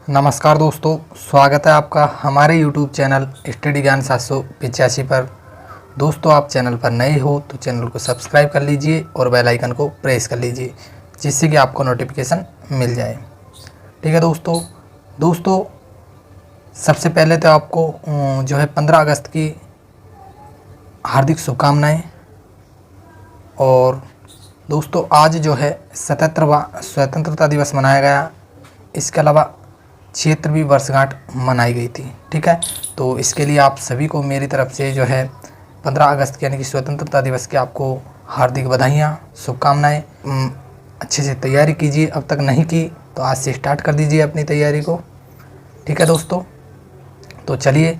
नमस्कार दोस्तों, स्वागत है आपका हमारे YouTube चैनल स्टडी ज्ञान 785 पर। दोस्तों, आप चैनल पर नए हो तो चैनल को सब्सक्राइब कर लीजिए और बेल आइकन को प्रेस कर लीजिए, जिससे कि आपको नोटिफिकेशन मिल जाए। ठीक है दोस्तों, सबसे पहले तो आपको जो है 15 अगस्त की हार्दिक शुभकामनाएं। और दोस्तों, आज जो है 77वां स्वतंत्रता दिवस मनाया गया। इसके अलावा 76वीं वर्षगांठ मनाई गई थी। ठीक है, तो इसके लिए आप सभी को मेरी तरफ से जो है 15 अगस्त यानी कि स्वतंत्रता दिवस की आपको हार्दिक बधाइयाँ, शुभकामनाएं। अच्छे से तैयारी कीजिए, अब तक नहीं की तो आज से स्टार्ट कर दीजिए अपनी तैयारी को। ठीक है दोस्तों, तो चलिए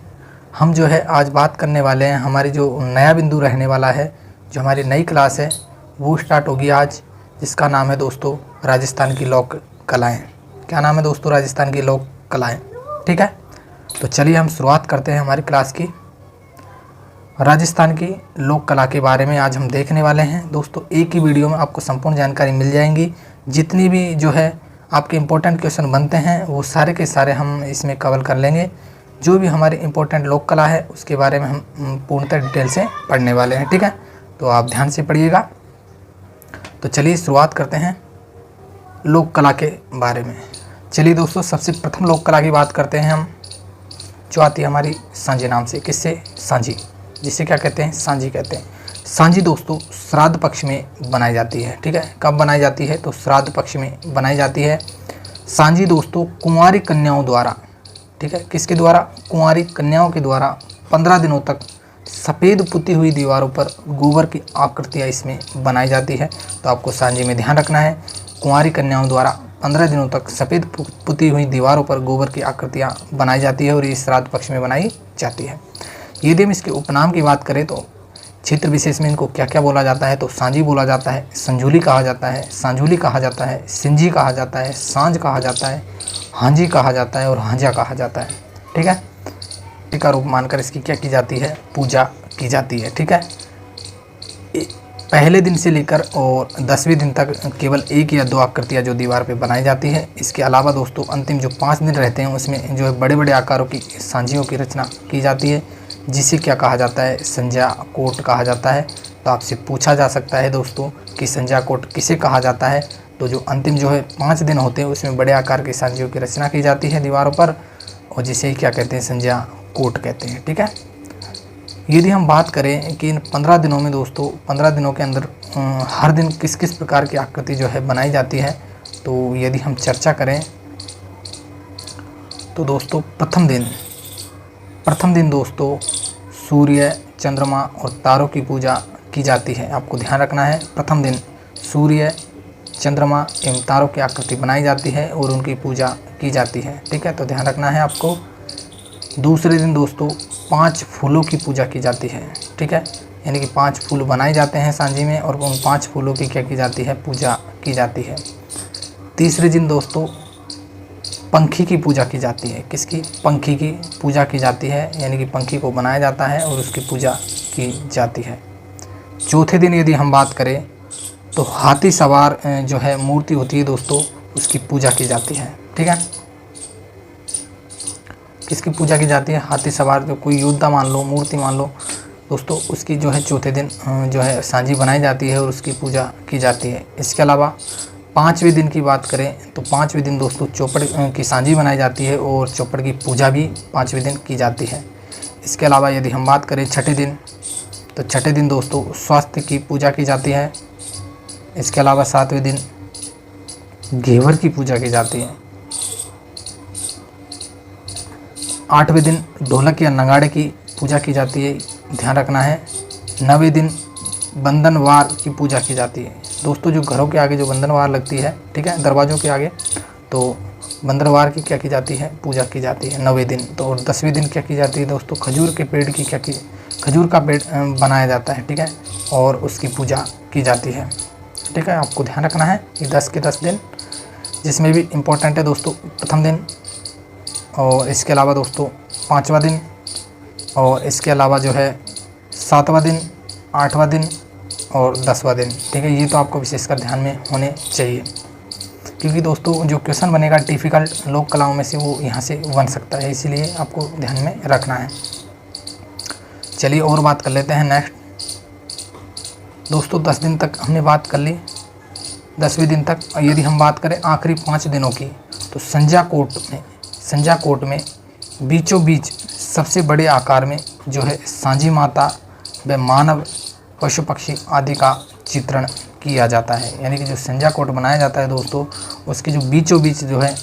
हम जो है आज बात करने वाले हैं। हमारी जो नया बिंदु रहने वाला है, जो हमारी नई क्लास है वो स्टार्ट होगी आज, जिसका नाम है दोस्तों राजस्थान की लोक कलाएँ। क्या नाम है दोस्तों? राजस्थान की लोक कलाएँ। ठीक है, तो चलिए हम शुरुआत करते हैं हमारी क्लास की। राजस्थान की लोक कला के बारे में आज हम देखने वाले हैं दोस्तों। एक ही वीडियो में आपको संपूर्ण जानकारी मिल जाएंगी। जितनी भी जो है आपके इम्पोर्टेंट क्वेश्चन बनते हैं वो सारे के सारे हम इसमें कवर कर लेंगे। जो भी हमारी इम्पोर्टेंट लोक कला है उसके बारे में हम पूर्णतः डिटेल से पढ़ने वाले हैं। ठीक है, तो आप ध्यान से पढ़िएगा। तो चलिए शुरुआत करते हैं लोक कला के बारे में। चलिए दोस्तों, सबसे प्रथम लोक कला की बात करते हैं हम, जो आती है हमारी सांझी नाम से। किससे? सांझी, जिसे क्या कहते हैं? सांझी कहते हैं। सांझी दोस्तों श्राद्ध पक्ष में बनाई जाती है। ठीक है, कब बनाई जाती है? तो श्राद्ध पक्ष में बनाई जाती है। सांझी दोस्तों कुंवारी कन्याओं द्वारा, ठीक है, किसके द्वारा? कुंवारी कन्याओं के द्वारा 15 दिनों तक सफ़ेद पुती हुई दीवारों पर गोबर की आकृतियाँ इसमें बनाई जाती है। तो आपको सांझी में ध्यान रखना है, कुंवारी कन्याओं द्वारा 15 दिनों तक सफ़ेद पुती हुई दीवारों पर गोबर की आकृतियाँ बनाई जाती है और ये श्राद्ध पक्ष में बनाई जाती है। यदि हम इसके उपनाम की बात करें तो क्षेत्र विशेष में इनको क्या क्या बोला जाता है? तो सांझी बोला जाता है, संझूली कहा जाता है, सांझूली कहा जाता है, सिंझी कहा जाता है, सांझ कहा जाता है, हांझी कहा जाता है और हांझा कहा जाता है। ठीक है, का रूप मानकर इसकी क्या की जाती है? पूजा की जाती है। ठीक है, पहले दिन से लेकर और 10वें दिन तक केवल एक या दो आकृतियाँ जो दीवार पे बनाई जाती है। इसके अलावा दोस्तों अंतिम जो 5 दिन रहते हैं उसमें जो है बड़े बड़े आकारों की सांझियों की रचना की जाती है, जिसे क्या कहा जाता है? संज्ञा कोट कहा जाता है। तो आपसे पूछा जा सकता है दोस्तों कि संज्ञा कोट किसे कहा जाता है? तो जो अंतिम जो है 5 दिन होते हैं उसमें बड़े आकार की सांझियों की रचना की जाती है दीवारों पर, और जिसे क्या कहते हैं? संज्ञा कोट कहते हैं। ठीक है, यदि हम बात करें कि इन 15 दिनों में दोस्तों 15 दिनों के अंदर हर दिन किस किस प्रकार की आकृति जो है बनाई जाती है, तो यदि हम चर्चा करें तो दोस्तों प्रथम दिन दोस्तों सूर्य, चंद्रमा और तारों की पूजा की जाती है। आपको ध्यान रखना है, प्रथम दिन सूर्य, चंद्रमा एवं तारों की आकृति बनाई जाती है और उनकी पूजा की जाती है। ठीक है, तो ध्यान रखना है आपको। दूसरे दिन दोस्तों 5 फूलों की पूजा की जाती है। ठीक है, यानी कि 5 फूल बनाए जाते हैं सांझी में और उन 5 फूलों की क्या की जाती है? पूजा की जाती है। तीसरे दिन दोस्तों पंखी की पूजा की जाती है। किसकी? पंखी की पूजा की जाती है, यानी कि पंखी को बनाया जाता है और उसकी पूजा की जाती है। चौथे दिन यदि हम बात करें तो हाथी सवार जो है मूर्ति होती है दोस्तों, उसकी पूजा की जाती है। ठीक है, किसकी पूजा की जाती है? हाथी सवार, जो कोई योद्धा मान लो, मूर्ति मान लो दोस्तों, उसकी जो है चौथे दिन जो है सांझी बनाई जाती है और उसकी पूजा की जाती है। इसके अलावा 5वें दिन की बात करें तो 5वें दिन दोस्तों चौपड़ की सांझी बनाई जाती है और चौपड़ की पूजा भी 5वें दिन की जाती है। इसके अलावा यदि हम बात करें छठे दिन, तो छठे दिन दोस्तों स्वास्थ्य की पूजा की जाती है। इसके अलावा 7वें दिन घेवर की पूजा की जाती है। 8वें दिन ढोलक या नगाड़े की पूजा की जाती है, ध्यान रखना है। 9वें दिन बंधनवार की पूजा की जाती है दोस्तों, जो घरों के आगे जो बंधनवार लगती है, ठीक है, दरवाज़ों के आगे, तो बंधनवार की क्या की जाती है? पूजा की जाती है 9वें दिन। तो 10वें दिन क्या की जाती है दोस्तों? खजूर के पेड़ की खजूर का पेड़ बनाया जाता है। ठीक है, और उसकी पूजा की जाती है। ठीक है, आपको ध्यान रखना है कि 10 के 10 दिन, जिसमें भी इम्पोर्टेंट है दोस्तों प्रथम दिन, और इसके अलावा दोस्तों 5वां दिन, और इसके अलावा जो है 7वां दिन, 8वां दिन और 10वां दिन। ठीक है, ये तो आपको विशेषकर ध्यान में होने चाहिए। क्योंकि दोस्तों जो क्वेश्चन बनेगा डिफ़िकल्ट लोक कलाओं में से वो यहाँ से बन सकता है, इसीलिए आपको ध्यान में रखना है। चलिए और बात कर लेते हैं नेक्स्ट। दोस्तों 10 दिन तक हमने बात कर ली, 10वें दिन तक यदि हम बात करें आखिरी 5 दिनों की, तो संजा कोट में बीचों बीच सबसे बड़े आकार में जो है सांझी माता व मानव पशु पक्षी आदि का चित्रण किया जाता है। यानी कि जो संजा कोट बनाया जाता है दोस्तों, उसके जो बीचों बीच जो है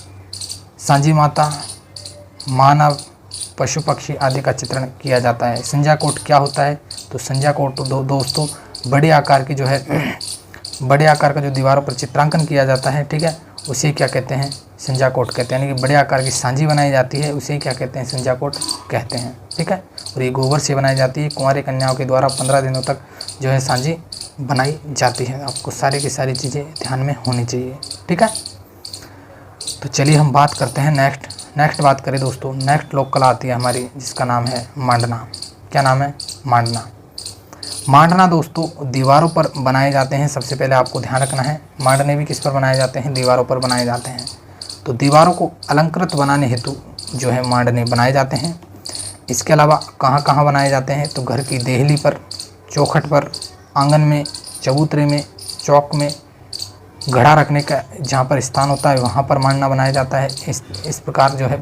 सांझी माता, मानव, पशु पक्षी आदि का चित्रण किया जाता है। संजा कोट क्या होता है? तो संजा कोट तो दोस्तों बड़े आकार की जो है बड़े आकार का जो दीवारों पर चित्रांकन किया जाता है, ठीक है, उसे क्या कहते हैं? संजा कोट कहते हैं। यानी कि बड़े आकार की सांझी बनाई जाती है, उसे क्या कहते हैं? संजा कोट कहते हैं, ठीक है। और ये गोबर से बनाई जाती है। कुंवारी कन्याओं के द्वारा 15 दिनों तक जो है सांझी बनाई जाती है। आपको सारी की सारी चीज़ें ध्यान में होनी चाहिए, ठीक है। तो चलिए हम बात करते हैं नेक्स्ट बात करें दोस्तों, नेक्स्ट लोक कला आती है हमारी, जिसका नाम है मांडना। क्या नाम है? मांडना दोस्तों दीवारों पर बनाए जाते हैं। सबसे पहले आपको ध्यान रखना है, मांडने भी किस पर बनाए जाते हैं? दीवारों पर बनाए जाते हैं। तो दीवारों को अलंकृत बनाने हेतु जो है मांडने बनाए जाते हैं। इसके अलावा कहाँ कहाँ बनाए जाते हैं? तो घर की देहली पर, चौखट पर, आंगन में, चबूतरे में, चौक में, घड़ा रखने का जहाँ पर स्थान होता है वहाँ पर मांडना बनाया जाता है। इस प्रकार जो है।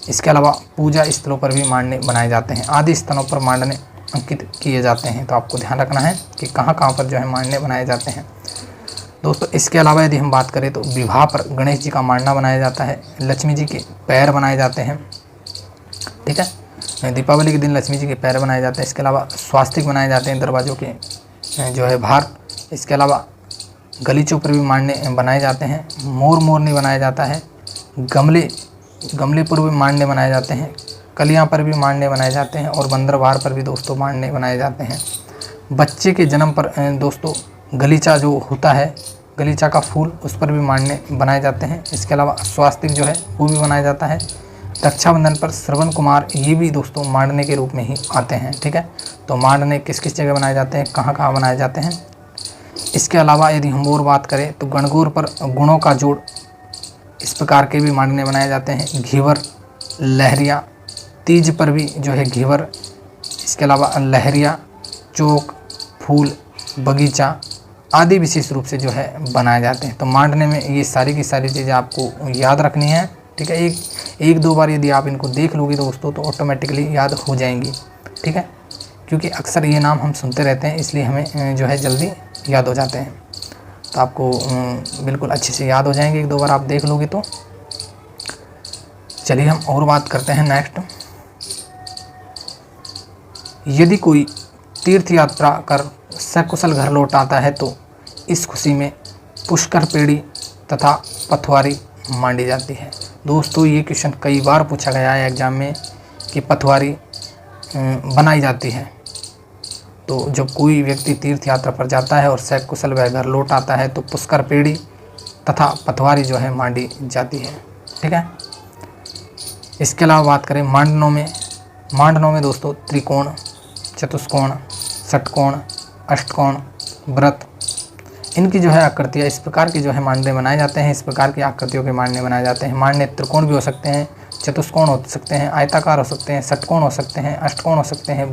इसके अलावा पूजा स्थलों पर भी मांडने बनाए जाते हैं। आदि स्थानों पर मांडने अंकित किए जाते हैं। तो आपको ध्यान रखना है कि कहाँ कहाँ पर जो है मांडने बनाए जाते हैं दोस्तों। इसके अलावा यदि हम बात करें तो विवाह पर गणेश जी का मांडना बनाया जाता है। लक्ष्मी जी के पैर बनाए जाते हैं, ठीक है। दीपावली के दिन लक्ष्मी जी के पैर बनाए जाते हैं। इसके अलावा स्वास्तिक बनाए जाते हैं दरवाज़ों के जो है बाहर। इसके अलावा गलीचों पर भी मांडने बनाए जाते हैं। मोरनी बनाया जाता है। गमले पर भी मांडने बनाए जाते हैं। कलियां पर भी मांडने बनाए जाते हैं। और बंदरबार पर भी दोस्तों मांडने बनाए जाते हैं। बच्चे के जन्म पर दोस्तों गलीचा जो होता है, गलीचा का फूल, उस पर भी मांडने बनाए जाते हैं। इसके अलावा स्वास्तिक जो है वो भी बनाया जाता है। रक्षाबंधन पर श्रवण कुमार, ये भी दोस्तों मांडने के रूप में ही आते हैं, ठीक है। तो मांडने किस किस जगह बनाए जाते हैं, कहाँ कहाँ बनाए जाते हैं। इसके अलावा यदि हम और बात करें तो गणगौर पर गुणों का जोड़, इस प्रकार के भी मांडने बनाए जाते हैं। घेवर, लहरिया, तीज पर भी जो है घेवर, इसके अलावा लहरिया, चौक, फूल, बगीचा आदि विशेष रूप से जो है बनाए जाते हैं। तो मांडने में ये सारी की सारी चीज़ें आपको याद रखनी है, ठीक है। एक दो बार यदि आप इनको देख लोगे दोस्तों तो ऑटोमेटिकली याद हो जाएंगी, ठीक है। क्योंकि अक्सर ये नाम हम सुनते रहते हैं, इसलिए हमें जो है जल्दी याद हो जाते हैं। तो आपको बिल्कुल अच्छे से याद हो जाएंगे, एक दो बार आप देख लोगे तो। चलिए हम और बात करते हैं नेक्स्ट। यदि कोई तीर्थ यात्रा कर सकुशल घर लौट आता है तो इस खुशी में पुष्कर पेड़ी तथा पथवारी मांडी जाती है। दोस्तों ये क्वेश्चन कई बार पूछा गया है एग्जाम में कि पथवारी बनाई जाती है। तो जब कोई व्यक्ति तीर्थ यात्रा पर जाता है और सकुशल वह घर लौट आता है तो पुष्कर पेड़ी तथा पथवारी जो है मांडी जाती है, ठीक है। इसके अलावा बात करें मांडनों में दोस्तों त्रिकोण, चतुष्कोण, षटकोण, अष्टकोण, वृत्त, इनकी जो है आकृतियाँ, इस प्रकार की जो है मांडने बनाए जाते हैं। इस प्रकार की आकृतियों के मांडने बनाए जाते हैं। मांडने त्रिकोण भी हो सकते हैं, चतुष्कोण हो सकते हैं, आयताकार हो सकते हैं, षटकोण हो सकते हैं, अष्टकोण हो सकते हैं,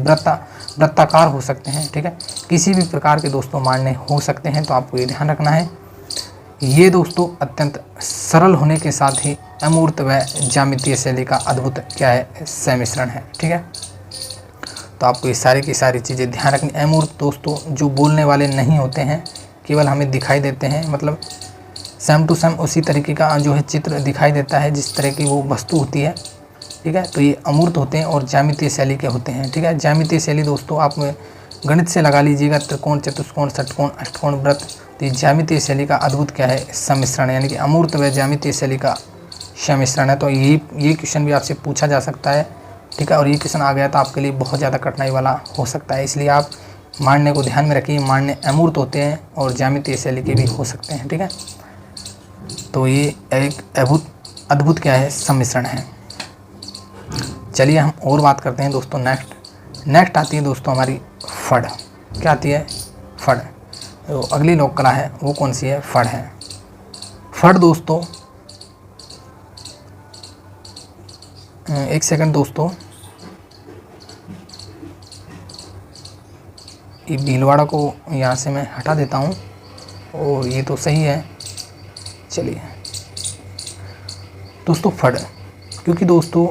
वृत्ताकार हो सकते हैं, ठीक है। किसी भी प्रकार के दोस्तों मांडने हो सकते हैं। तो आपको ये ध्यान रखना है। ये दोस्तों अत्यंत सरल होने के साथ ही अमूर्त व ज्यामितीय शैली का अद्भुत क्या है, सम्मिश्रण है, ठीक है। तो आपको ये सारी की सारी चीज़ें ध्यान रखनी। अमूर्त दोस्तों जो बोलने वाले नहीं होते हैं, केवल हमें दिखाई देते हैं, मतलब सेम टू सेम उसी तरीके का जो है चित्र दिखाई देता है जिस तरह की वो वस्तु होती है, ठीक है। तो ये अमूर्त होते हैं और ज्यामितीय शैली के होते हैं, ठीक है। ज्यामितीय शैली दोस्तों आप गणित से लगा लीजिएगा, त्रिकोण, चतुष्कोण, षटकोण, अष्टकोण, वृत्त। तो ये ज्यामितीय शैली का अद्भुत क्या है, सम्मिश्रण, यानी कि अमूर्त व ज्यामितीय शैली का सम्मिश्रण है। तो ये क्वेश्चन भी आपसे पूछा जा सकता है, ठीक है। और ये क्वेश्चन आ गया तो आपके लिए बहुत ज़्यादा कठिनाई वाला हो सकता है, इसलिए आप मांडने को ध्यान में रखिए। मांडने अमूर्त होते हैं और ज्यामितीय शैली के भी हो सकते हैं, ठीक है। तो ये एक अद्भुत क्या है, सम्मिश्रण है। चलिए हम और बात करते हैं दोस्तों। नेक्स्ट आती है दोस्तों हमारी फड़। क्या आती है? फड़। तो अगली लोक कला है वो कौन सी है? फड़ है। फड़ दोस्तों, एक सेकंड दोस्तों, ये भीलवाड़ा को यहाँ से मैं हटा देता हूँ और ये तो सही है। चलिए दोस्तों, फड़, क्योंकि दोस्तों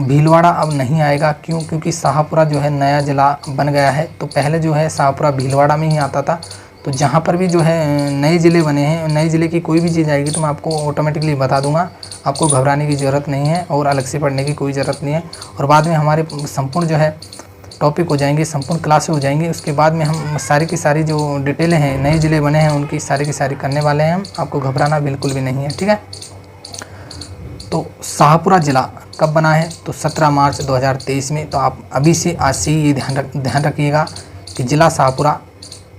भीलवाड़ा अब नहीं आएगा। क्यों? क्योंकि शाहपुरा जो है नया ज़िला बन गया है। तो पहले जो है शाहपुरा भीलवाड़ा में ही आता था। तो जहाँ पर भी जो है नए ज़िले बने हैं, नए ज़िले की कोई भी चीज़ आएगी तो मैं आपको ऑटोमेटिकली बता दूंगा, आपको घबराने की ज़रूरत नहीं है और अलग से पढ़ने की कोई ज़रूरत नहीं है। और बाद में हमारे संपूर्ण जो है टॉपिक हो जाएंगे, संपूर्ण क्लासें हो जाएंगी, उसके बाद में हम सारी की सारी जो डिटेलें हैं, नए ज़िले बने हैं उनकी सारी की सारी करने वाले हैं हम। आपको घबराना बिल्कुल भी नहीं है, ठीक है। तो शाहपुरा ज़िला कब बना है? तो 17 मार्च 2023 में। तो आप अभी से, आज से ये ध्यान रखिएगा कि ज़िला शाहपुरा,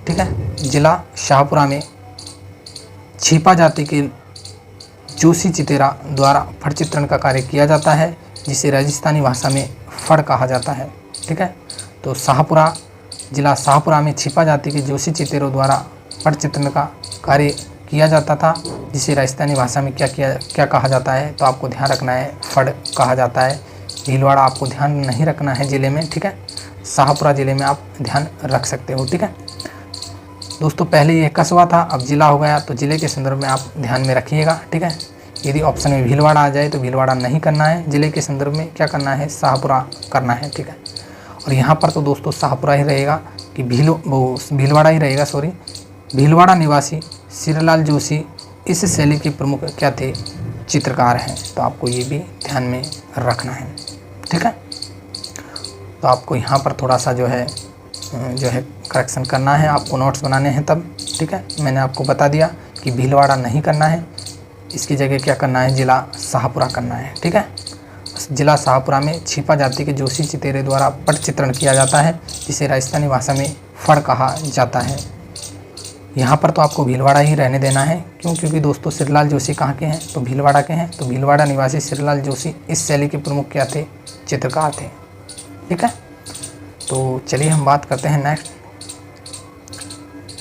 ठीक है, ज़िला शाहपुरा में छिपा जाति के जोशी चितेरा द्वारा फड़ चित्रण का कार्य किया जाता है, जिसे राजस्थानी भाषा में फड़ कहा जाता है, ठीक है। तो शाहपुरा, ज़िला शाहपुरा में छिपा जाति के जोशी चितेरों द्वारा फड़ चित्रण का कार्य किया जाता था, जिसे राजस्थानी भाषा में क्या कहा जाता है? तो आपको ध्यान रखना है, फड़ कहा जाता है। भीलवाड़ा आपको ध्यान नहीं रखना है ज़िले में, ठीक है। शाहपुरा ज़िले में आप ध्यान रख सकते हो, ठीक है दोस्तों। पहले ये कस्बा था, अब ज़िला हो गया, तो ज़िले के संदर्भ में आप ध्यान में रखिएगा, ठीक है। यदि ऑप्शन में भीलवाड़ा आ जाए तो भीलवाड़ा नहीं करना है, ज़िले के संदर्भ में क्या करना है? शाहपुरा करना है, ठीक है। और यहाँ पर तो दोस्तों शाहपुरा ही रहेगा कि भीलवाड़ा ही रहेगा, सॉरी। भीलवाड़ा निवासी सिरलाल जोशी इस शैली के प्रमुख क्या थे? चित्रकार हैं। तो आपको ये भी ध्यान में रखना है, ठीक है। तो आपको यहाँ पर थोड़ा सा जो है करेक्शन करना है, आपको नोट्स बनाने हैं तब, ठीक है। मैंने आपको बता दिया कि भीलवाड़ा नहीं करना है, इसकी जगह क्या करना है? ज़िला शाहपुरा करना है, ठीक है। ज़िला शाहपुरा में छिपा जाति के जोशी चितेरे द्वारा पट चित्रण किया जाता है, जिसे राजस्थानी भाषा में फड़ कहा जाता है। यहाँ पर तो आपको भीलवाड़ा ही रहने देना है। क्यों? क्योंकि दोस्तों सिरलाल जोशी कहाँ के हैं? तो भीलवाड़ा के हैं। तो भीलवाड़ा निवासी सिरलाल जोशी इस शैली के प्रमुख क्या थे? चित्रकार थे, ठीक है। तो चलिए हम बात करते हैं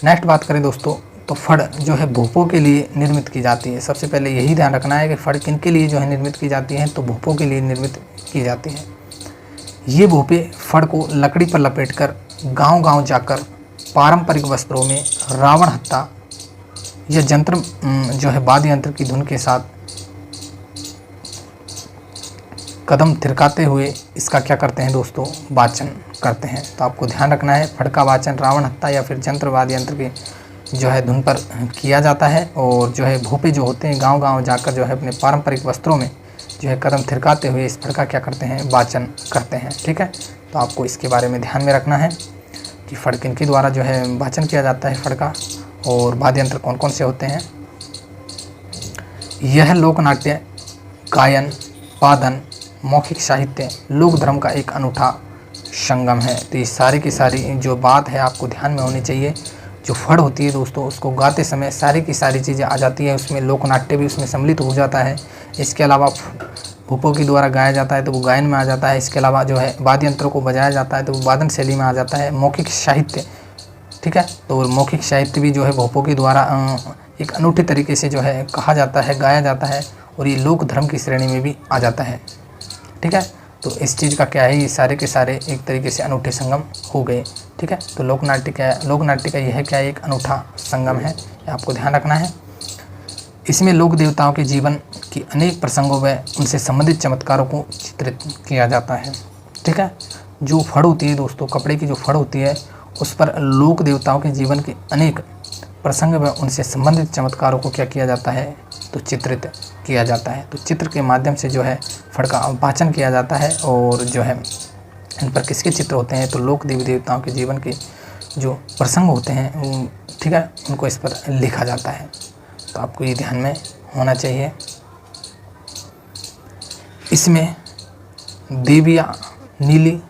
नेक्स्ट बात करें दोस्तों, तो फड़ जो है भोपों के लिए निर्मित की जाती है। सबसे पहले यही ध्यान रखना है कि फड़ किन के लिए जो है निर्मित की जाती है? तो भोपों के लिए निर्मित की जाती है। ये भोपे फड़ को लकड़ी पर लपेटकर गांव-गांव जाकर पारंपरिक वस्त्रों में रावण हत्था या यंत्र जो है वाद्य यंत्र की धुन के साथ कदम थिरकाते हुए इसका क्या करते हैं दोस्तों? वाचन करते हैं। तो आपको ध्यान रखना है, फड़ का वाचन रावण हत्था या फिर यंत्र वाद्य यंत्र की जो है धुन पर किया जाता है। और जो है भोपे जो होते हैं गांव-गांव जाकर जो है अपने पारंपरिक वस्त्रों में जो है कदम थिरकाते हुए इस फड़ का क्या करते हैं? वाचन करते हैं, ठीक है। तो आपको इसके बारे में ध्यान में रखना है कि फड़ किनके द्वारा जो है वाचन किया जाता है फड़ का, और वाद्य यंत्र कौन कौन से होते हैं। यह लोकनाट्य, गायन, वादन, मौखिक साहित्य, लोक धर्म का एक अनूठा संगम है। तो ये सारी की सारी जो बात है आपको ध्यान में होनी चाहिए। जो फड़ होती है दोस्तों, उसको गाते समय सारी की सारी चीज़ें आ जाती है, उसमें लोकनाट्य भी उसमें सम्मिलित हो जाता है। इसके अलावा भूपों के द्वारा गाया जाता है तो वो गायन में आ जाता है। इसके अलावा जो है वाद्य यंत्रों को बजाया जाता है तो वो वादन शैली में आ जाता है। मौखिक साहित्य, ठीक है, तो मौखिक साहित्य भी जो है भोपों के द्वारा एक अनूठे तरीके से जो है कहा जाता है, गाया जाता है, और ये लोक धर्म की श्रेणी में भी आ जाता है, ठीक है। तो इस चीज़ का क्या है, ये सारे के सारे एक तरीके से अनूठे संगम हो गए, ठीक है। तो लोकनाट्य का यह क्या है? एक अनूठा संगम है, आपको ध्यान रखना है। इसमें लोक देवताओं के जीवन की अनेक प्रसंगों व उनसे संबंधित चमत्कारों को चित्रित किया जाता है, ठीक है। जो फड़ होती है दोस्तों, कपड़े की जो फड़ होती है, उस पर लोक देवताओं के जीवन के अनेक प्रसंग व उनसे संबंधित चमत्कारों को क्या किया जाता है? तो चित्रित किया जाता है। तो चित्र के माध्यम से जो है फड़ का वाचन किया जाता है, और जो है इन पर किसके चित्र होते हैं? तो लोक देवी देवताओं के जीवन के जो प्रसंग होते हैं, ठीक है, उनको इस पर लिखा जाता है। तो आपको ये ध्यान में होना चाहिए। इसमें देवियाँ, नीली,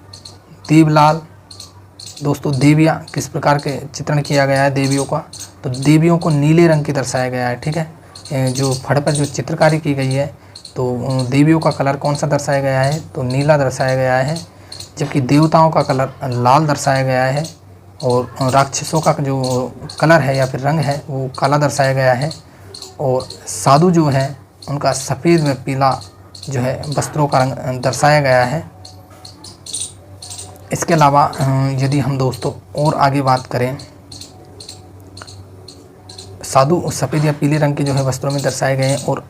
देवलाल, दोस्तों देवियाँ किस प्रकार के चित्रण किया गया है देवियों का? तो देवियों को नीले रंग के दर्शाया गया है, ठीक है। जो फड़ पर जो चित्रकारी की गई है, तो देवियों का कलर कौन सा दर्शाया गया है? तो नीला दर्शाया गया है, जबकि देवताओं का कलर लाल दर्शाया गया है, और राक्षसों का जो कलर है या फिर रंग है वो काला दर्शाया गया है। और साधु जो है उनका सफ़ेद व पीला जो है वस्त्रों का रंग दर्शाया गया है। इसके अलावा यदि हम दोस्तों और आगे बात करें, साधु सफ़ेद या पीले रंग के जो है वस्त्रों में दर्शाए गए हैं और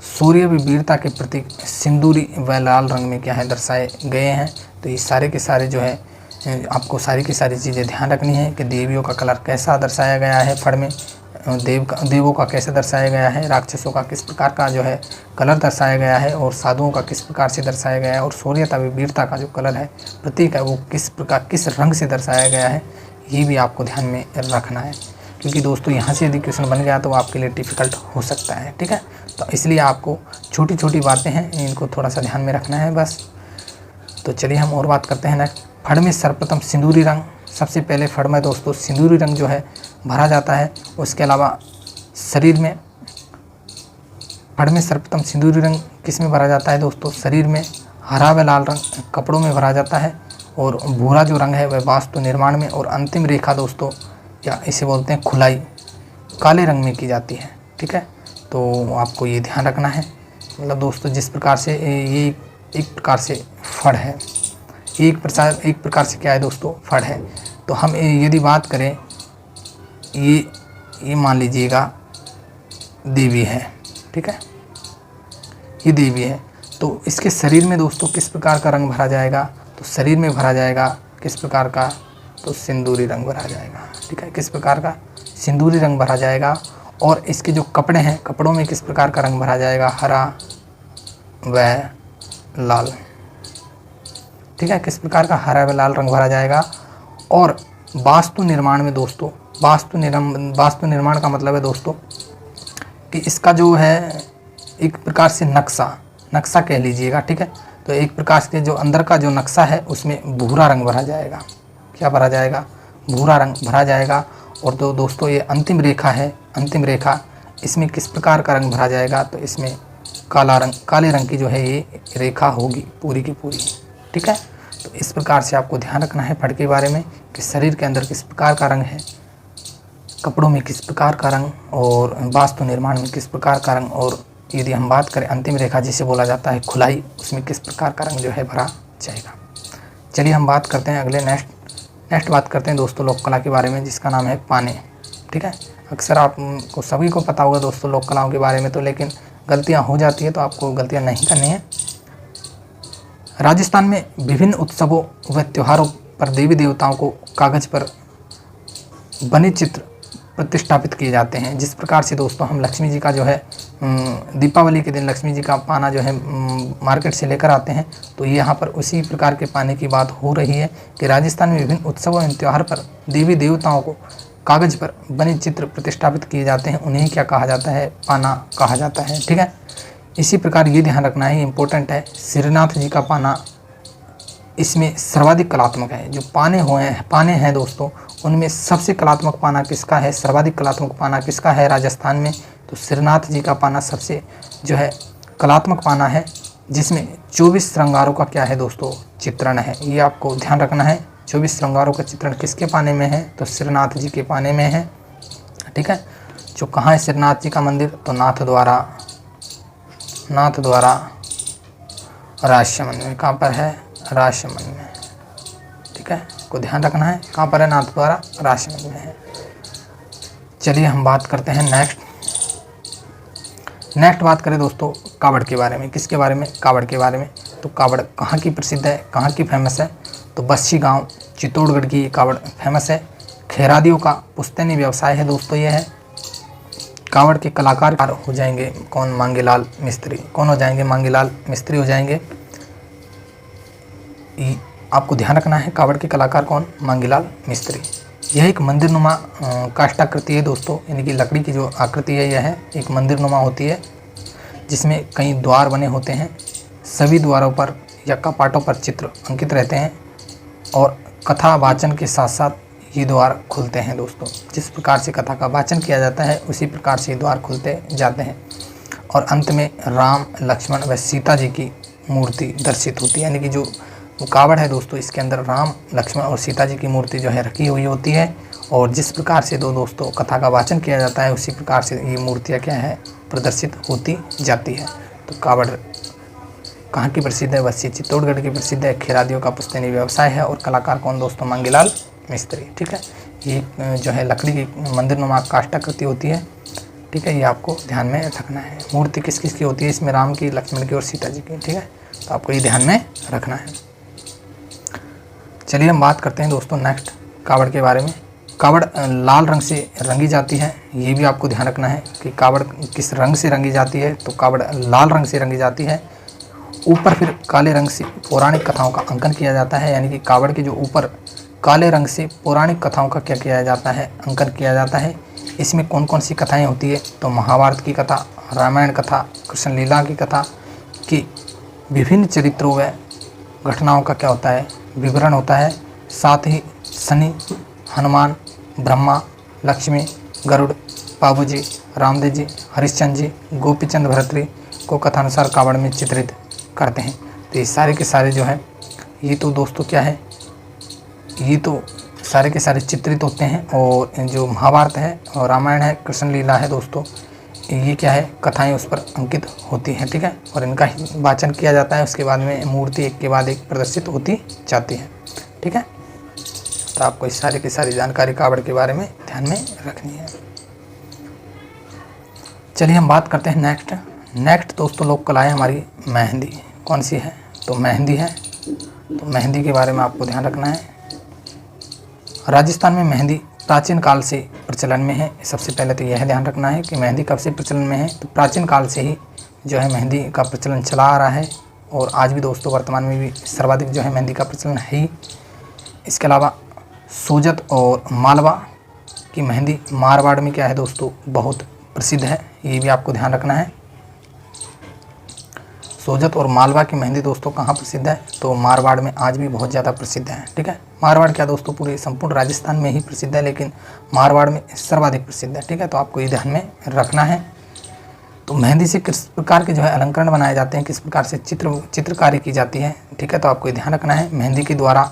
सूर्य व वीरता के प्रतीक सिंदूरी व लाल रंग में क्या है दर्शाए गए हैं। तो ये सारे के सारे जो है आपको सारी की सारी चीज़ें ध्यान रखनी है कि देवियों का कलर कैसा दर्शाया गया है, फड़ में देवों का कैसे दर्शाया गया है, राक्षसों का किस प्रकार का जो है कलर दर्शाया गया है और साधुओं का किस प्रकार से दर्शाया गया है और सूर्यता व वीरता का जो कलर है प्रतीक है वो किस प्रकार किस रंग से दर्शाया गया है, ये भी आपको ध्यान में रखना है। क्योंकि दोस्तों यहाँ से यदि क्वेश्चन बन गया तो आपके लिए डिफ़िकल्ट हो सकता है। ठीक है, तो इसलिए आपको छोटी छोटी बातें हैं इनको थोड़ा सा ध्यान में रखना है बस। तो चलिए हम और बात करते हैं नेक्स्ट। फड़ में सर्वप्रथम सिंदूरी रंग, सबसे पहले फड़ में दोस्तों सिंदूरी रंग जो है भरा जाता है। उसके अलावा शरीर में फड़ में सर्वप्रथम सिंदूरी रंग किस में भरा जाता है दोस्तों? शरीर में। हरा व लाल रंग कपड़ों में भरा जाता है और भूरा जो रंग है वह वास्तु निर्माण में और अंतिम रेखा दोस्तों या इसे बोलते हैं खुलाई काले रंग में की जाती है। ठीक है, तो आपको ये ध्यान रखना है। मतलब दोस्तों जिस प्रकार से ये एक प्रकार से फड़ है, एक प्रकार से क्या है दोस्तों फड़ है। तो हम यदि बात करें ये मान लीजिएगा देवी है। ठीक है, ये देवी है तो इसके शरीर में दोस्तों किस प्रकार का रंग भरा जाएगा? तो शरीर में भरा जाएगा किस प्रकार का? तो सिंदूरी रंग भरा जाएगा। ठीक है, किस प्रकार का? सिंदूरी रंग भरा जाएगा। और इसके जो कपड़े हैं कपड़ों में किस प्रकार का रंग भरा जाएगा? हरा व लाल। ठीक है, किस प्रकार का? हरा व लाल रंग भरा जाएगा। और वास्तु निर्माण में दोस्तों वास्तु निर्माण का मतलब है दोस्तों कि इसका जो है एक प्रकार से नक्शा कह लीजिएगा। ठीक है, तो एक प्रकार से जो अंदर का जो नक्शा है उसमें भूरा रंग भरा जाएगा। क्या भरा जाएगा? भूरा रंग भरा जाएगा। और तो दोस्तों ये अंतिम रेखा है, अंतिम रेखा, इसमें किस प्रकार का रंग भरा जाएगा? तो इसमें काले रंग की जो है ये रेखा होगी पूरी की पूरी। ठीक है, तो इस प्रकार से आपको ध्यान रखना है फड़ के बारे में कि शरीर के अंदर किस प्रकार का रंग है, कपड़ों में किस प्रकार का रंग और वास्तु निर्माण में किस प्रकार का रंग, और यदि हम बात करें अंतिम रेखा जिसे बोला जाता है खुलाई, उसमें किस प्रकार का रंग जो है भरा जाएगा। चलिए हम बात करते हैं अगले नेक्स्ट बात करते हैं दोस्तों लोक कला के बारे में जिसका नाम है पाने। ठीक है, अक्सर आपको सभी को पता होगा दोस्तों लोक कलाओं के बारे में, तो लेकिन गलतियां हो जाती है तो आपको गलतियां नहीं करनी है। राजस्थान में विभिन्न उत्सवों व त्योहारों पर देवी देवताओं को कागज पर बने चित्र प्रतिष्ठापित किए जाते हैं। जिस प्रकार से दोस्तों हम लक्ष्मी जी का जो है दीपावली के दिन लक्ष्मी जी का पाना जो है मार्केट से लेकर आते हैं, तो यहाँ पर उसी प्रकार के पाने की बात हो रही है कि राजस्थान में विभिन्न उत्सवों एवं त्यौहार पर देवी देवताओं को कागज पर बने चित्र प्रतिष्ठापित किए जाते हैं, उन्हें क्या कहा जाता है? पाना कहा जाता है। ठीक है, इसी प्रकार ये ध्यान रखना है, इम्पोर्टेंट है, श्रीनाथ जी का पाना इसमें सर्वाधिक कलात्मक है। जो पाने हैं दोस्तों उनमें सबसे कलात्मक पाना किसका है? सर्वाधिक कलात्मक पाना किसका है राजस्थान में? तो श्रीनाथ जी का पाना सबसे जो है कलात्मक पाना है, जिसमें 24 श्रृंगारों का क्या है दोस्तों? चित्रण है। ये आपको ध्यान रखना है, 24 श्रृंगारों का चित्रण किसके पाने में है? तो श्रीनाथ जी के पाने में है। ठीक है, जो कहाँ है श्रीनाथ जी का मंदिर? तो नाथ द्वारा राजसमंद में। कहाँ पर है? राजसमंद में। ठीक है, को ध्यान रखना है, कहाँ पर है? नाथ द्वारा राजसमंद में है। चलिए हम बात करते हैं नेक्स्ट बात करें दोस्तों कावड़ के बारे में। किसके बारे में? कावड़ के बारे में। तो कावड़ कहाँ की प्रसिद्ध है, कहाँ की फेमस है? तो बस्सी गांव चित्तौड़गढ़ की कावड़ फेमस है। खेरादियों का पुश्तैनी व्यवसाय है दोस्तों ये है। कावड़ के कलाकार हो जाएंगे कौन? मांगेलाल मिस्त्री। कौन हो जाएंगे? मांगेलाल मिस्त्री हो जाएंगे। आपको ध्यान रखना है कावड़ के कलाकार कौन? मांगेलाल मिस्त्री। यह एक मंदिरनुमा काष्ठाकृति है दोस्तों, यानी कि लकड़ी की जो आकृति है यह एक मंदिरनुमा होती है, जिसमें कई द्वार बने होते हैं। सभी द्वारों पर या कपाटों पर चित्र अंकित रहते हैं और कथा वाचन के साथ साथ ये द्वार खुलते हैं दोस्तों। जिस प्रकार से कथा का वाचन किया जाता है उसी प्रकार से ये द्वार खुलते जाते हैं और अंत में राम, लक्ष्मण व सीता जी की मूर्ति दर्शित होती है। यानी कि जो कावड़ है दोस्तों इसके अंदर राम, लक्ष्मण और सीता जी की मूर्ति जो है रखी हुई होती है और जिस प्रकार से दोस्तों कथा का वाचन किया जाता है उसी प्रकार से ये मूर्तियाँ क्या है प्रदर्शित होती जाती है। तो कावड़ कहाँ की प्रसिद्ध है? वैसे चित्तौड़गढ़ की प्रसिद्ध है। खेरादियों का पुश्तैनी व्यवसाय है और कलाकार कौन दोस्तों? मंगीलाल मिस्त्री। ठीक है, ये जो है लकड़ी की मंदिर नुमा काष्ठाकृति होती है। ठीक है, ये आपको ध्यान में रखना है। मूर्ति किस किस की होती है? इसमें राम की, लक्ष्मण की और सीता जी की। ठीक है, तो आपको ये ध्यान में रखना है। चलिए हम बात करते हैं दोस्तों नेक्स्ट कावड़ के बारे में। कावड़ लाल रंग से रंगी जाती है, ये भी आपको ध्यान रखना है कि कावड़ किस रंग से रंगी जाती है। तो कावड़ लाल रंग से रंगी जाती है। ऊपर फिर काले रंग से पौराणिक कथाओं का अंकन किया जाता है, यानी कि कावड़ के जो ऊपर काले रंग से पौराणिक कथाओं का क्या किया जाता है? अंकन किया जाता है। इसमें कौन कौन सी कथाएं होती है? तो महाभारत की कथा, रामायण कथा, कृष्ण लीला की कथा की विभिन्न चरित्रों व घटनाओं का क्या होता है? विवरण होता है। साथ ही शनि, हनुमान, ब्रह्मा, लक्ष्मी, गरुड़, बाबूजी, रामदेव जी, हरिश्चंद्र जी, गोपीचंद भरतरी को कथानुसार कावड़ में चित्रित करते हैं। तो ये सारे के सारे जो है ये तो दोस्तों क्या है, ये तो सारे के सारे चित्रित होते हैं। और जो महाभारत है और रामायण है, कृष्ण लीला है दोस्तों, ये क्या है कथाएं उस पर अंकित होती हैं। ठीक है, और इनका ही वाचन किया जाता है। उसके बाद में मूर्ति एक के बाद एक प्रदर्शित होती जाती है। ठीक है, तो आपको इस सारी की सारी जानकारी कावड़ के बारे में ध्यान में रखनी है। चलिए हम बात करते हैं नेक्स्ट दोस्तों लोक कला है हमारी मेहंदी। कौन सी है? तो मेहंदी है। तो मेहंदी के बारे में आपको ध्यान रखना है। राजस्थान में मेहंदी प्राचीन काल से प्रचलन में है। सबसे पहले तो यह ध्यान रखना है कि मेहंदी कब से प्रचलन में है। तो प्राचीन काल से ही जो है मेहंदी का प्रचलन चला आ रहा है और आज भी दोस्तों वर्तमान में भी सर्वाधिक जो है मेहंदी का प्रचलन है ही। इसके अलावा सोजत और मालवा की मेहंदी मारवाड़ में क्या है दोस्तों बहुत प्रसिद्ध है, ये भी आपको ध्यान रखना है। सोजत और मालवा की मेहंदी दोस्तों कहाँ प्रसिद्ध है? तो मारवाड़ में आज भी बहुत ज़्यादा प्रसिद्ध है। ठीक है, मारवाड़ क्या दोस्तों पूरे संपूर्ण राजस्थान में ही प्रसिद्ध है, लेकिन मारवाड़ में सर्वाधिक प्रसिद्ध है। ठीक है, तो आपको ये ध्यान में रखना है। तो मेहंदी से किस प्रकार के जो है अलंकरण बनाए जाते हैं, किस प्रकार से चित्रकारी की जाती है। ठीक है, तो आपको ये ध्यान रखना है। मेहंदी के द्वारा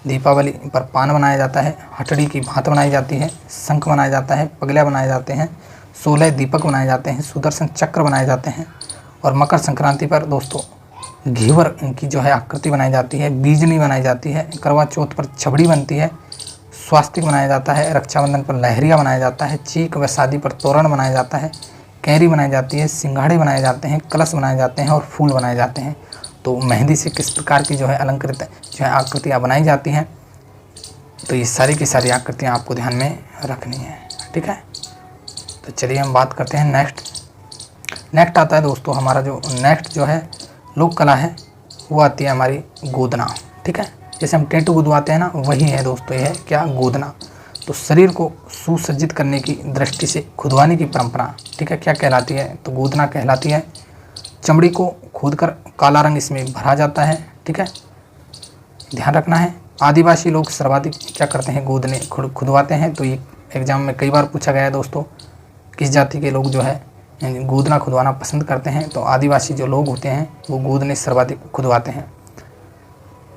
दीपावली पर पान बनाया जाता है, हथड़ी की भात बनाई जाती है, शंख बनाया जाता है, पगलिया बनाए जाते हैं, 16 दीपक बनाए जाते हैं, सुदर्शन चक्र बनाए जाते हैं और मकर संक्रांति पर दोस्तों घेवर की जो है आकृति बनाई जाती है, बीजनी बनाई जाती है, करवा चौथ पर छबड़ी बनती है, स्वास्तिक बनाया जाता है, रक्षाबंधन पर लहरिया बनाया जाता है, चीक व शादी पर तोरण बनाया जाता है, कैरी बनाई जाती है, सिंघाड़े बनाए जाते हैं, कलश बनाए जाते हैं और फूल बनाए जाते हैं। तो मेहंदी से किस प्रकार की जो है अलंकृत जो है आकृतियाँ बनाई जाती हैं, तो ये सारी की सारी आकृतियाँ आपको ध्यान में रखनी है। ठीक है, तो चलिए हम बात करते हैं नेक्स्ट आता है दोस्तों हमारा जो नेक्स्ट जो है लोक कला है वो आती है हमारी गोदना। ठीक है, जैसे हम टेटू गुदवाते हैं ना, वही है दोस्तों ये है क्या? गोदना। तो शरीर को सुसज्जित करने की दृष्टि से खुदवाने की परंपरा, ठीक है, क्या कहलाती है? तो गोदना कहलाती है। चमड़ी को खोदकर काला रंग इसमें भरा जाता है। ठीक है, ध्यान रखना है। आदिवासी लोग सर्वाधिक क्या करते हैं? गोदने खुदवाते हैं। तो ये एग्जाम में कई बार पूछा गया है दोस्तों, किस जाति के लोग जो है गोदना खुदवाना पसंद करते हैं? तो आदिवासी जो लोग होते हैं वो गोदने सर्वाधिक खुदवाते हैं।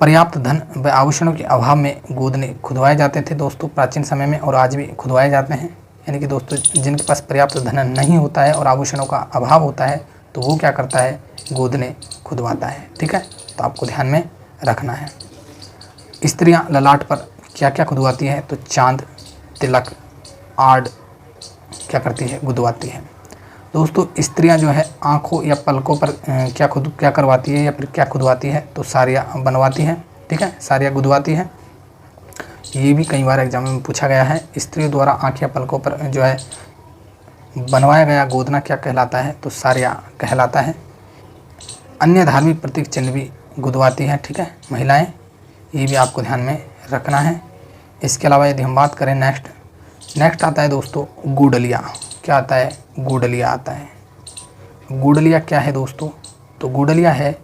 पर्याप्त धन व आभूषणों के अभाव में गोदने खुदवाए जाते थे दोस्तों प्राचीन समय में, और आज भी खुदवाए जाते हैं। यानी कि दोस्तों जिनके पास पर्याप्त धन नहीं होता है और आभूषणों का अभाव होता है तो वो क्या करता है? गोदने खुदवाता है। ठीक है, तो आपको ध्यान में रखना है। स्त्रियां ललाट पर क्या क्या खुदवाती है? तो चांद, तिलक, आड़ क्या करती है? गुदवाती है। दोस्तों स्त्रियां जो है आँखों या पलकों पर क्या करवाती है या फिर क्या खुदवाती है? तो साड़ियाँ बनवाती है। ठीक है, साड़ियाँ गुदवाती है। ये भी कई बार एग्जाम में पूछा गया है। स्त्रियों द्वारा आँख या पलकों पर जो है बनवाया गया गोदना क्या कहलाता है? तो साड़ियाँ कहलाता है। अन्य धार्मिक प्रतीक चिन्ह भी गुदवाती है। ठीक है, महिलाएं, ये भी आपको ध्यान में रखना है। इसके अलावा यदि हम बात करें नेक्स्ट आता है दोस्तों गुडलिया। क्या आता है? गुडलिया आता है। गुडलिया क्या है दोस्तों? तो गुडलिया है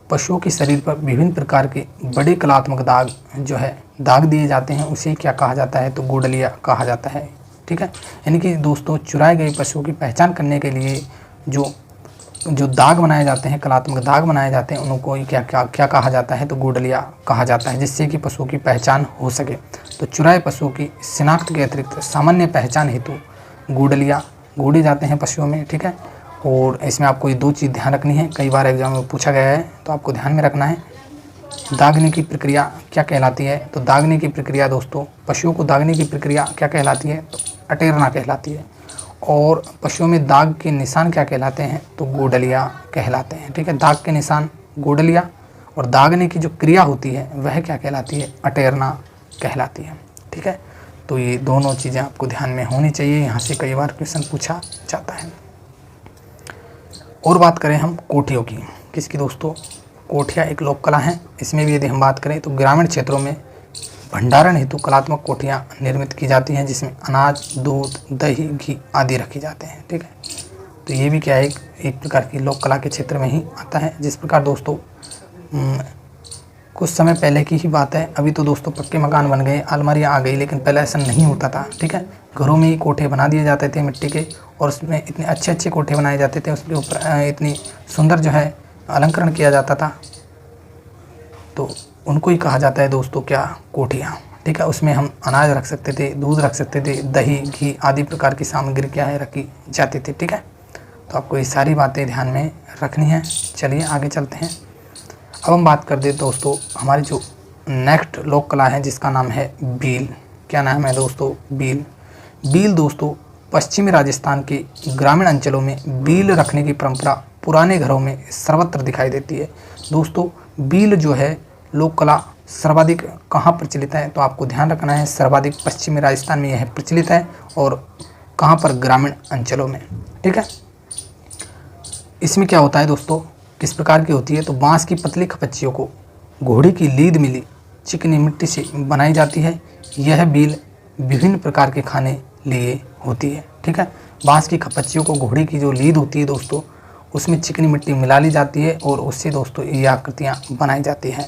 पशुओं के शरीर पर विभिन्न प्रकार के बड़े कलात्मक दाग जो है दाग दिए जाते हैं, उसे क्या कहा जाता है? तो गुडलिया कहा जाता है। ठीक है, यानी कि दोस्तों चुराए गए पशुओं की पहचान करने के लिए जो दाग बनाए जाते हैं, कलात्मक दाग बनाए जाते हैं, उनको क्या कहा जाता है? तो गुडलिया कहा जाता है, जिससे कि पशुओं की पहचान हो सके। तो चुराए पशुओं की शिनाख्त के अतिरिक्त सामान्य पहचान हेतु गूढ़लिया गूढ़े जाते हैं पशुओं में, ठीक है। और इसमें आपको ये 2 चीज़ ध्यान रखनी है, कई बार एग्जाम में पूछा गया है तो आपको ध्यान में रखना है। दागने की प्रक्रिया क्या कहलाती है? तो दागने की प्रक्रिया दोस्तों, पशुओं को दागने की प्रक्रिया क्या कहलाती है? तो अटेरना कहलाती है। और पशुओं में दाग के निशान क्या कहलाते हैं? तो गूढ़लिया कहलाते हैं, ठीक है। दाग के निशान गूढ़लिया और दागने की जो क्रिया होती है वह क्या कहलाती है? अटेरना कहलाती है, ठीक है। तो ये दोनों चीज़ें आपको ध्यान में होनी चाहिए, यहाँ से कई बार क्वेश्चन पूछा जाता है। और बात करें हम कोठियों की, किसकी दोस्तों? कोठिया एक लोक कला है। इसमें भी यदि हम बात करें तो ग्रामीण क्षेत्रों में भंडारण हेतु कलात्मक कोठियाँ निर्मित की जाती हैं, जिसमें अनाज, दूध, दही, घी आदि रखे जाते हैं, ठीक है। तो ये भी क्या है, एक प्रकार की लोक कला के क्षेत्र में ही आता है। जिस प्रकार दोस्तों कुछ समय पहले की ही बात है, अभी तो दोस्तों पक्के मकान बन गए, अलमारियाँ आ गई, लेकिन पहले ऐसा नहीं होता था, ठीक है। घरों में ही कोठे बना दिए जाते थे मिट्टी के, और उसमें इतने अच्छे अच्छे कोठे बनाए जाते थे, उसके ऊपर इतनी सुंदर जो है अलंकरण किया जाता था, तो उनको ही कहा जाता है दोस्तों क्या? कोठियाँ, ठीक है। उसमें हम अनाज रख सकते थे, दूध रख सकते थे, दही, घी आदि प्रकार की सामग्री क्या है रखी जाती थी, ठीक है। तो आपको ये सारी बातें ध्यान में रखनी है। चलिए आगे चलते हैं। अब हम बात कर दे दोस्तों हमारी जो नेक्स्ट लोक कला है, जिसका नाम है बील। क्या नाम है दोस्तों? बील। बील दोस्तों पश्चिमी राजस्थान के ग्रामीण अंचलों में बील रखने की परंपरा पुराने घरों में सर्वत्र दिखाई देती है। दोस्तों बील जो है लोक कला सर्वाधिक कहाँ प्रचलित है? तो आपको ध्यान रखना है, सर्वाधिक पश्चिमी राजस्थान में यह प्रचलित है, और कहाँ पर? ग्रामीण अंचलों में, ठीक है। इसमें क्या होता है दोस्तों, किस प्रकार की होती है? तो बांस की पतली खपच्चियों को घोड़ी की लीद मिली चिकनी मिट्टी से बनाई जाती है। यह बील विभिन्न प्रकार के खाने लिए होती है, ठीक है। बांस की खपच्चियों को घोड़ी की जो लीद होती है दोस्तों, उसमें चिकनी मिट्टी मिला ली जाती है, और उससे दोस्तों ये आकृतियाँ बनाई जाती हैं।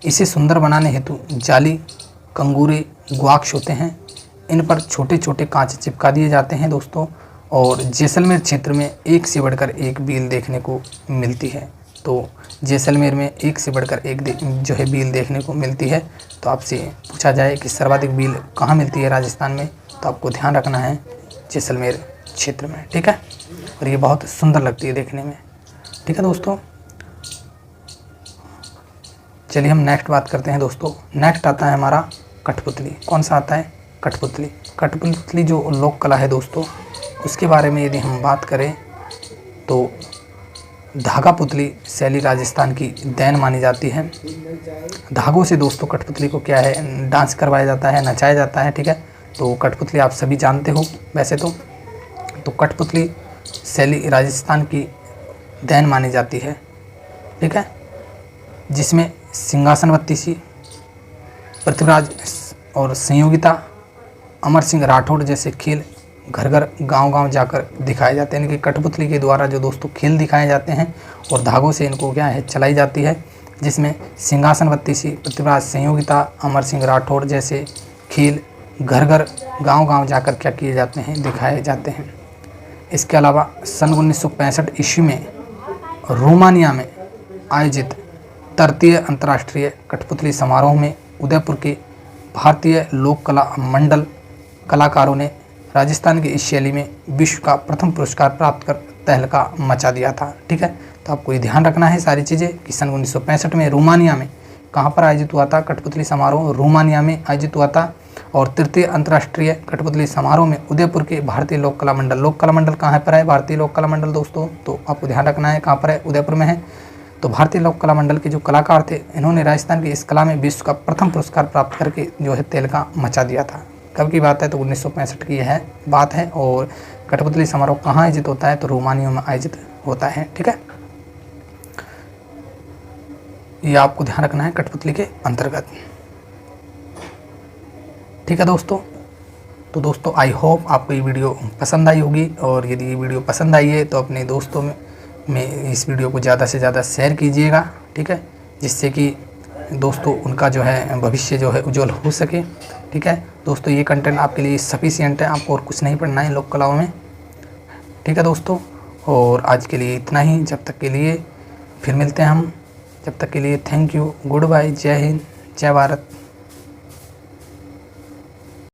इसे सुंदर बनाने हेतु जाली, कंगूरे, ग्वाक्ष होते हैं, इन पर छोटे छोटे कांच चिपका दिए जाते हैं दोस्तों। और जैसलमेर क्षेत्र में एक से बढ़कर एक बील देखने को मिलती है। तो जैसलमेर में एक से बढ़कर एक जो है बील देखने को मिलती है। तो आपसे पूछा जाए कि सर्वाधिक बील कहाँ मिलती है राजस्थान में, तो आपको ध्यान रखना है जैसलमेर क्षेत्र में, ठीक है। और ये बहुत सुंदर लगती है देखने में, ठीक है दोस्तों। चलिए हम नेक्स्ट बात करते हैं दोस्तों। नेक्स्ट आता है हमारा कठपुतली। कौन सा आता है? कठपुतली। कठपुतली जो लोक कला है दोस्तों, उसके बारे में यदि हम बात करें तो धागा पुतली शैली राजस्थान की देन मानी जाती है। धागों से दोस्तों कठपुतली को क्या है, डांस करवाया जाता है, नचाया जाता है, ठीक है। तो कठपुतली आप सभी जानते हो वैसे तो कठपुतली शैली राजस्थान की देन मानी जाती है, ठीक है। जिसमें सिंहासनवती सी, पृथ्वीराज और संयोगिता, अमर सिंह राठौड़ जैसे खेल घर घर गांव गांव जाकर दिखाए जाते हैं। इनकी कठपुतली के द्वारा जो दोस्तों खेल दिखाए जाते हैं और धागों से इनको क्या है चलाई जाती है, जिसमें सिंहासनवती सी, पृथ्वीराज, संयोगिता, अमर सिंह राठौड़ जैसे खेल घर घर गांव गांव जाकर क्या किए जाते हैं, दिखाए जाते हैं। इसके अलावा सन 1965 ईस्वी में रोमानिया में आयोजित तृतीय अंतर्राष्ट्रीय कठपुतली समारोह में उदयपुर के भारतीय लोक कला मंडल कलाकारों ने राजस्थान की इस शैली में विश्व का प्रथम पुरस्कार प्राप्त कर तहलका मचा दिया था, ठीक है। तो आपको ये ध्यान रखना है सारी चीज़ें कि सन 1965 में रोमानिया में कहाँ पर आयोजित हुआ था कठपुतली समारोह? रोमानिया में आयोजित हुआ था। और तृतीय अंतर्राष्ट्रीय कठपुतली समारोह में उदयपुर के भारतीय लोक कला मंडल कहाँ पर है? भारतीय लोक कला मंडल दोस्तों, तो आपको ध्यान रखना है कहाँ पर है, उदयपुर में है। तो भारतीय लोक कला मंडल के जो कलाकार थे, इन्होंने राजस्थान की इस कला में विश्व का प्रथम पुरस्कार प्राप्त करके जो है तहलका मचा दिया था। कब की बात है? तो 1965 की यह बात है। और कठपुतली समारोह कहाँ आयोजित होता है? तो रोमानिया में आयोजित होता है, ठीक है। ये आपको ध्यान रखना है कठपुतली के अंतर्गत, ठीक है दोस्तों। तो दोस्तों आई होप आपको ये वीडियो पसंद आई होगी, और यदि ये वीडियो पसंद आई है तो अपने दोस्तों में इस वीडियो को ज़्यादा से ज़्यादा शेयर कीजिएगा, ठीक है, जिससे कि दोस्तों उनका जो है भविष्य जो है उज्जवल हो सके, ठीक है दोस्तों। ये कंटेंट आपके लिए सफिशिएंट है, आपको और कुछ नहीं पढ़ना है लोक कलाओं में, ठीक है दोस्तों। और आज के लिए इतना ही, जब तक के लिए फिर मिलते हैं हम, जब तक के लिए थैंक यू, गुड बाय, जय हिंद, जय भारत।